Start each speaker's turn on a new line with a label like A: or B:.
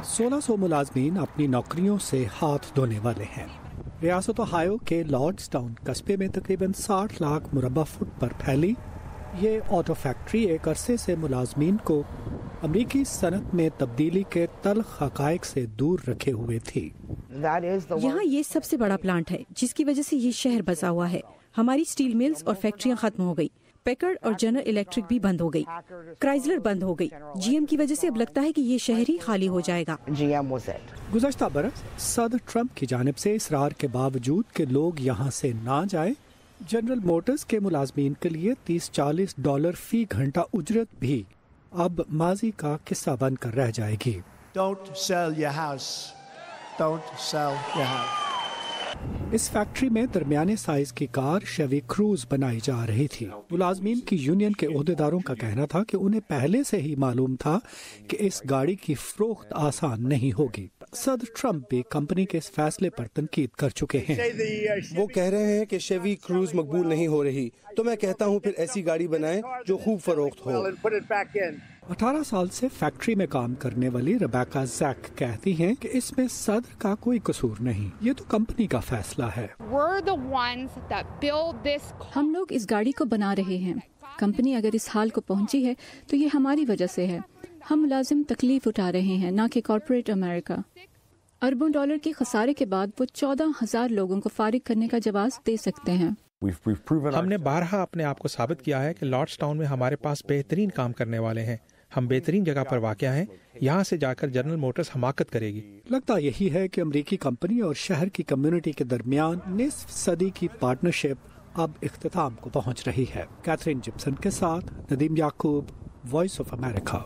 A: 1600 मुलाजमीन अपनी नौकरियों से हाथ धोने वाले हैं। रियासत ओहायो के लॉर्ड्सटाउन कस्बे में तकरीबन 60 लाख मुरब्बा फुट पर फैली ये ऑटो फैक्ट्री एक अरसे से मुलाजमीन को अमरीकी सनत में तब्दीली के तल्ख हक़ाइक़ से दूर रखे हुए थी।
B: यहाँ ये सबसे बड़ा प्लांट है जिसकी वजह से ये शहर बसा हुआ है। हमारी स्टील मिल्स और फैक्ट्रियाँ खत्म हो गई। पैकर्ड और जनरल इलेक्ट्रिक भी बंद हो गई। क्राइसलर बंद हो गई। जीएम की वजह से अब लगता है कि ये शहर ही खाली हो जाएगा।
A: गुज़श्ता बरस सदर ट्रंप की जानिब से इसरार के बावजूद कि लोग यहाँ से ना जाए, जनरल मोटर्स के मुलाजमीन के लिए $30-40 फी घंटा उजरत भी अब माजी का किस्सा बनकर रह जाएगी।
C: Don't sell your house. Don't sell your house.
A: इस फैक्ट्री में दरमियाने साइज की कार शेवी क्रूज बनाई जा रही थी। मुलाजमीन की यूनियन के ओहदेदारों का कहना था कि उन्हें पहले से ही मालूम था कि इस गाड़ी की फरोख्त आसान नहीं होगी। सदर ट्रंप भी कंपनी के इस फैसले पर तनकीद कर चुके हैं।
D: वो कह रहे हैं कि शेवी क्रूज मकबूल नहीं हो रही, तो मैं कहता हूँ फिर ऐसी गाड़ी बनाएं जो खूब फरोख्त हो।
A: 18 साल से फैक्ट्री में काम करने वाली रेबेका जैक कहती हैं कि इसमें सदर का कोई कसूर नहीं, ये तो कंपनी का फैसला है।
E: हम लोग इस गाड़ी को बना रहे हैं। कंपनी अगर इस हाल को पहुंची है तो ये हमारी वजह से है। हम मुलाजिम तकलीफ उठा रहे हैं, ना कि कॉर्पोरेट अमेरिका। अरबों डॉलर के खसारे के बाद वो 14,000 लोगों को फारिग करने का जवाब दे सकते हैं।
F: हमने बारहा अपने आप को साबित किया है कि लॉर्ड्सटाउन में हमारे पास बेहतरीन काम करने वाले हैं। हम बेहतरीन जगह पर वाक़या हैं। यहाँ से जाकर जनरल मोटर्स हमाकत करेगी।
A: लगता यही है कि अमरीकी कंपनी और शहर की कम्युनिटी के दरमियान निस्फ सदी की पार्टनरशिप अब इख्तिताम को पहुँच रही है। कैथरीन जिप्सन के साथ नदीम याकूब, वॉइस ऑफ अमेरिका।